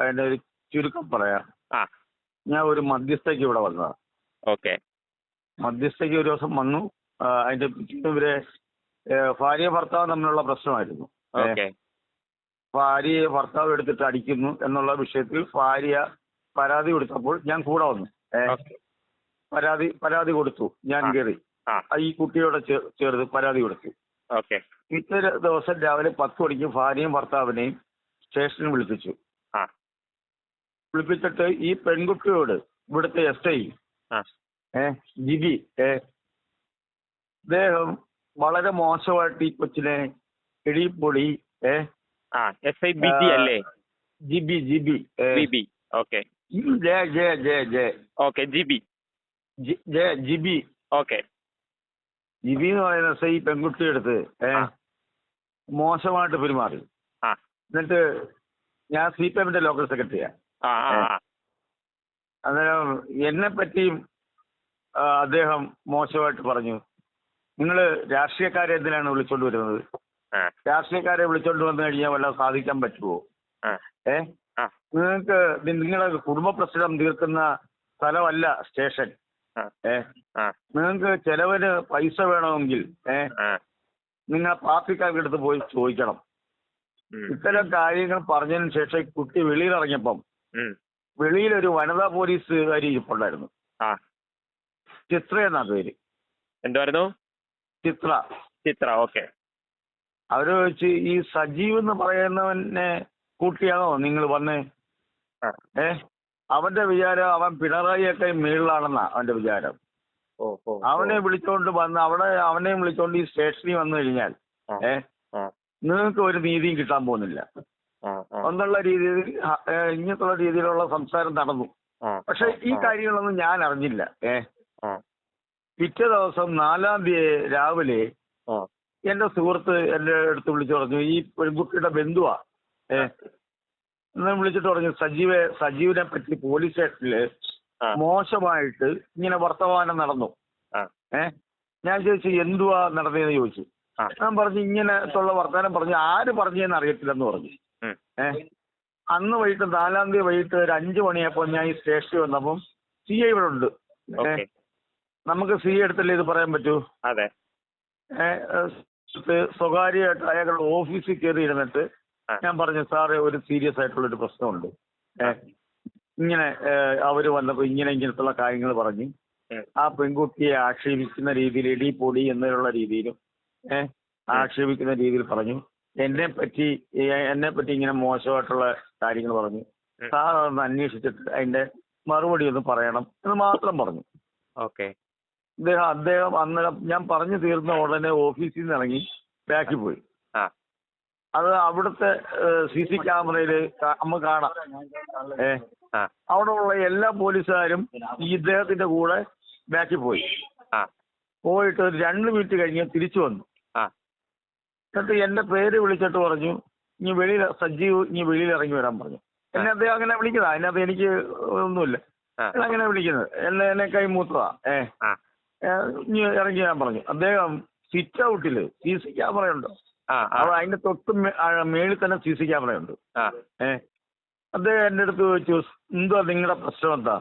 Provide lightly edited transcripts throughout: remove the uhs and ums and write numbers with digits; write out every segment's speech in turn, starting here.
അതിന്റെ ഒരു ചുരുക്കം പറയാം. ആ ഞാൻ ഒരു മധ്യസ്ഥയ്ക്ക് ഇവിടെ വന്നതാണ്. ഓക്കെ മധ്യസ്ഥയ്ക്ക് ഒരു ദിവസം വന്നു. അതിന്റെ പിറ്റേന്ന് ഇവരെ ഭാര്യ ഭർത്താവ് തമ്മിലുള്ള പ്രശ്നമായിരുന്നു. ഓക്കെ ഭാര്യയെ ഭർത്താവ് എടുത്തിട്ട് അടിക്കുന്നു എന്നുള്ള വിഷയത്തിൽ ഭാര്യ പരാതി കൊടുത്തപ്പോൾ ഞാൻ കൂടെ വന്നു. ഓക്കെ പരാതി കൊടുത്തു. ഞാൻ കയറി ഈ കുട്ടിയോടെ ചേർത്ത് പരാതി കൊടുത്തു. ഓക്കെ പിറ്റേ ദിവസം രാവിലെ 10 മണിക്ക് ഭാര്യയും ഭർത്താവിനെയും സ്റ്റേഷനിൽ വിളിപ്പിച്ചു. വിളിപ്പിച്ചിട്ട് ഈ പെൺകുട്ടിയോട് ഇവിടുത്തെ SI ജിബി അദ്ദേഹം വളരെ മോശമായിട്ട് ഈ കൊച്ചിനെ ഇടിപ്പൊടി SIBG അല്ലേ? GB okay okay GB okay GB എന്ന് പറയുന്ന SI പെൺകുട്ടിയുടെ അടുത്ത് മോശമായിട്ട് പെരുമാറി. എന്നിട്ട് ഞാൻ CPMന്റെ ലോക്കൽ സെക്രട്ടറിയാ. അന്നേരം എന്നെ പറ്റിയും അദ്ദേഹം മോശമായിട്ട് പറഞ്ഞു. നിങ്ങൾ രാഷ്ട്രീയക്കാരെ എന്തിനാണ് വിളിച്ചോണ്ട് വരുന്നത്? രാഷ്ട്രീയക്കാരെ വിളിച്ചോണ്ട് വന്നു കഴിഞ്ഞാൽ വല്ലതും സാധിക്കാൻ പറ്റുമോ? നിങ്ങൾക്ക് നിങ്ങളുടെ കുടുംബ പ്രശ്നം തീർക്കുന്ന സ്ഥലമല്ല സ്റ്റേഷൻ. നിങ്ങൾക്ക് ചെലവിന് പൈസ വേണമെങ്കിൽ നിങ്ങൾ പാർട്ടിക്കാരുടെ അടുത്ത് പോയി ചോദിക്കണം. ഇത്തരം കാര്യങ്ങൾ പറഞ്ഞതിന് ശേഷം കുട്ടി വെളിയിലിറങ്ങിയപ്പം വെളിയിലൊരു വനിതാ പോലീസുകാരി ഇരിപ്പുണ്ടായിരുന്നു. ചിത്ര എന്നാ പേര്. എന്തായിരുന്നു? ചിത്ര ഓക്കെ. അവര് വെച്ച് ഈ സജീവ് എന്ന് പറയുന്നവനെ കൂട്ടിയാണോ നിങ്ങൾ വന്ന്? അവന്റെ വിചാരം അവൻ പിണറായിയൊക്കെ മേളിലാണെന്നാ അവന്റെ വിചാരം. അവനെ വിളിച്ചോണ്ട് വന്ന് അവനെ വിളിച്ചോണ്ട് ഈ സ്റ്റേഷനിൽ വന്നു കഴിഞ്ഞാൽ നിങ്ങൾക്ക് ഒരു നീതിയും കിട്ടാൻ പോകുന്നില്ല എന്നുള്ള രീതിയിൽ ഇങ്ങനത്തുള്ള രീതിയിലുള്ള സംസാരം നടന്നു. പക്ഷെ ഈ കാര്യങ്ങളൊന്നും ഞാൻ അറിഞ്ഞില്ല. പിറ്റേ ദിവസം 4-ാം തീയതി രാവിലെ എന്റെ സുഹൃത്ത് എന്റെ അടുത്ത് വിളിച്ചു പറഞ്ഞു, ഈ പെൺകുട്ടിയുടെ ബന്ധുവാ. വിളിച്ചിട്ട് പറഞ്ഞു, സജീവിനെ പറ്റി പോലീസ് സ്റ്റേഷനില് മോശമായിട്ട് ഇങ്ങനെ വർത്തമാനം നടന്നു. ഞാൻ ചോദിച്ചു എന്തുവാ നടന്നതെന്ന് ചോദിച്ചു. ഞാൻ പറഞ്ഞു ഇങ്ങനത്തുള്ള വർത്തമാനം പറഞ്ഞു. ആര് പറഞ്ഞതെന്ന് അറിയത്തില്ലെന്ന് പറഞ്ഞു. അന്ന് വൈകിട്ട് 4-ാം തീയതി വൈകിട്ട് ഒരു 5 മണിയപ്പോൾ ഞാൻ ഈ സ്റ്റേഷനിൽ വന്നപ്പം CI ഇവിടെ ഉണ്ട്. നമുക്ക് CI അടുത്തല്ലേ ഇത് പറയാൻ പറ്റൂ? അതെ. സ്വകാര്യമായിട്ട് അയാളുടെ ഓഫീസിൽ കയറി ഇരുന്നിട്ട് ഞാൻ പറഞ്ഞു, സാറേ ഒരു സീരിയസ് ആയിട്ടുള്ളൊരു പ്രശ്നമുണ്ട്. ഇങ്ങനെ അവര് വന്നപ്പോൾ ഇങ്ങനത്തുള്ള കാര്യങ്ങൾ പറഞ്ഞ് ആ പെൺകുട്ടിയെ ആക്ഷേപിക്കുന്ന രീതിയിൽ ഇടിപൊടി എന്നുള്ള രീതിയിലും ആക്ഷേപിക്കുന്ന രീതിയിൽ പറഞ്ഞു. എന്നെ പറ്റി ഇങ്ങനെ മോശമായിട്ടുള്ള കാര്യങ്ങൾ പറഞ്ഞു. സാർ അതൊന്ന് അന്വേഷിച്ചിട്ട് അതിന്റെ മറുപടി ഒന്ന് പറയണം എന്ന് മാത്രം പറഞ്ഞു. ഓക്കെ. അദ്ദേഹം അന്നേരം ഞാൻ പറഞ്ഞു തീർന്ന ഉടനെ ഓഫീസിൽ നിന്ന് ഇറങ്ങി ബാക്കിൽ പോയി. അത് അവിടുത്തെ CC ക്യാമറയില് നമുക്ക് കാണാം. അവിടെ ഉള്ള എല്ലാ പോലീസുകാരും ഈ ഇദ്ദേഹത്തിന്റെ കൂടെ ബാക്കിൽ പോയിട്ട് ഒരു 2 മിനിറ്റ് കഴിഞ്ഞ് തിരിച്ചു വന്നു. എന്നിട്ട് എന്റെ പേര് വിളിച്ചിട്ട് പറഞ്ഞു, സജീവ് ഇനി വെളിയിൽ ഇറങ്ങി വരാൻ പറഞ്ഞു. എന്നെ അദ്ദേഹം അങ്ങനെ വിളിക്കുന്നതാ. അതിനകത്ത് എനിക്ക് ഒന്നുമില്ല. അങ്ങനെ വിളിക്കുന്നത് എന്നെ കൈ മൂത്തതാ. ഇനി ഇറങ്ങി വരാൻ പറഞ്ഞു. അദ്ദേഹം സിറ്റ് ഔട്ടില് CC ക്യാമറയുണ്ട്. അതിന്റെ തൊട്ട് മേളിൽ തന്നെ CC ക്യാമറയുണ്ട്. അദ്ദേഹം എന്റെ അടുത്ത് ചോദിച്ചു, എന്തുവാ നിങ്ങളുടെ പ്രശ്നം എന്താ?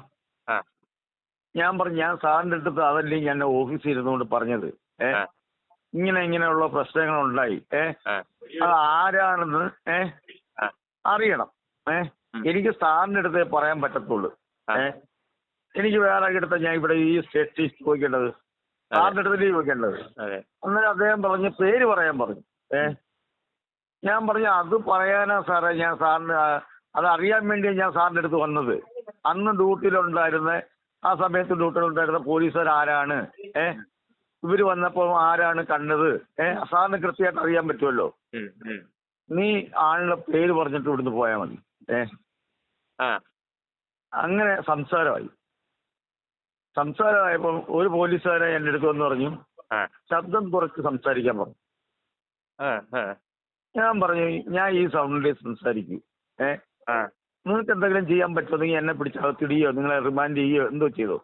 ഞാൻ പറഞ്ഞു, ഞാൻ സാറിന്റെ അടുത്ത് അതല്ലേ ഞാൻ ഓഫീസിൽ ഇരുന്നുകൊണ്ട് പറഞ്ഞത്. ഇങ്ങനെയുള്ള പ്രശ്നങ്ങൾ ഉണ്ടായി. അത് ആരാണെന്ന് അറിയണം. എനിക്ക് സാറിന്റെ അടുത്തേ പറയാൻ പറ്റത്തുള്ളൂ. എനിക്ക് വേറെ അടുത്ത ഞാൻ ഇവിടെ ഈ സ്റ്റേറ്റിൽ ചോദിക്കേണ്ടത്, സാറിന്റെ അടുത്തല്ലേ ചോദിക്കേണ്ടത്. അന്നേരം അദ്ദേഹം പറഞ്ഞ് പേര് പറയാൻ പറഞ്ഞു. ഞാൻ പറഞ്ഞു അത് പറയാനാ സാറേ ഞാൻ സാറിന് അത് അറിയാൻ വേണ്ടിയാണ് ഞാൻ സാറിന്റെ അടുത്ത് വന്നത്. അന്ന് ആ സമയത്ത് ഡ്യൂട്ടിയിലുണ്ടായിരുന്ന പോലീസുകാർ ആരാണ്, ഇവര് വന്നപ്പോ ആരാണ് കണ്ടത്, സാറിന് കൃത്യമായിട്ട് അറിയാൻ പറ്റുമല്ലോ. നീ ആളുടെ പേര് പറഞ്ഞിട്ട് ഇവിടുന്ന് പോയാൽ മതി. അങ്ങനെ സംസാരമായപ്പോ ഒരു പോലീസുകാരെ എന്റെ അടുത്ത് വന്ന് പറഞ്ഞു, ശബ്ദം കുറച്ച് സംസാരിക്കാൻ പറഞ്ഞു. ഞാൻ പറഞ്ഞു, ഞാൻ ഈ സൗണ്ടിൽ സംസാരിക്കൂ. നിങ്ങൾക്ക് എന്തെങ്കിലും ചെയ്യാൻ പറ്റുമെങ്കിൽ എന്നെ പിടിച്ച് അകത്തിടുകയോ നിങ്ങളെ റിമാൻഡ് ചെയ്യുകയോ എന്തോ ചെയ്തോ.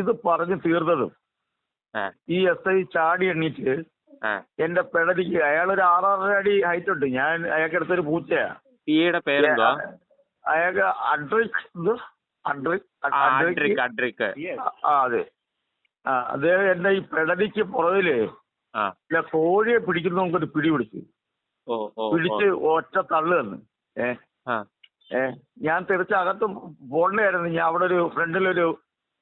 ഇത് പറഞ്ഞു തീർന്നതും ഈ SI ചാടി എണ്ണീറ്റ് എന്റെ പെടലിക്ക്, അയാളൊരു 6-6.5 അടി ഹൈറ്റ് ഉണ്ട്. ഞാൻ അയാൾക്കടുത്തൊരു പൂച്ചയാ. പിയുടെ പേരെന്തുവാ? അയാൾക്ക് അഡ്രിക് അഡ്രിക്. അതെ. അദ്ദേഹം എന്റെ ഈ പെടലിക്ക് പുറകില് കോഴിയെ പിടിക്കുന്ന നമുക്കൊരു പിടി പിടിച്ചു. പിടിച്ച് ഒറ്റ തള്ളു തന്നു. ഞാൻ തിരിച്ചകത്ത് പോണ്ടായിരുന്നു. ഞാൻ അവിടെ ഒരു ഫ്രണ്ടിലൊരു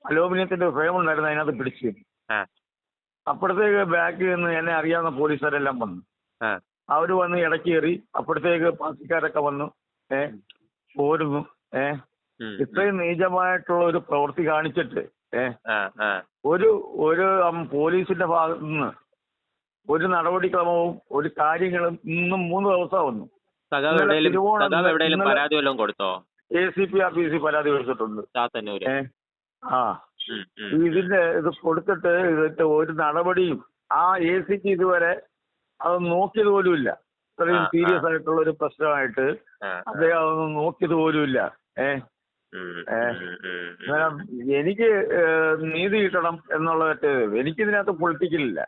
അലൂമിനിയത്തിന്റെ ഫ്രെയിം ഉണ്ടായിരുന്നു, അതിനകത്ത് പിടിച്ചു. അപ്പോഴത്തേക്ക് ബാക്കിൽ നിന്ന് എന്നെ അറിയാവുന്ന പോലീസുകാരെല്ലാം വന്നു. അവര് വന്ന് ഇടയ്ക്ക് കയറി. അപ്പോഴത്തേക്ക് പാർട്ടിക്കാരൊക്കെ വന്നു പോരുന്നു. ഇത്രയും നീചമായിട്ടുള്ള ഒരു പ്രവൃത്തി കാണിച്ചിട്ട് ഒരു പോലീസിന്റെ ഭാഗത്തു നിന്ന് ഒരു നടപടിക്രമവും ഒരു കാര്യങ്ങളും ഇന്നും 3 ദിവസം വന്നു. പരാതി വല്ലതും കൊടുത്തോ? ACP ഓഫീസിൽ പരാതി കൊടുത്തിട്ടുണ്ട്. ഇത് കൊടുത്തിട്ട് ഒരു നടപടിയും ആ ACP ഇതുവരെ അത് നോക്കിയത് പോലുമില്ല. ഇത്രയും സീരിയസ് ആയിട്ടുള്ള ഒരു പ്രശ്നമായിട്ട് അദ്ദേഹം അതൊന്നും നോക്കിയത് പോലുമില്ല. എനിക്ക് നീതി കിട്ടണം എന്നുള്ളത് എനിക്കിതിനകത്ത് പൊളിറ്റിക്കലില്ല.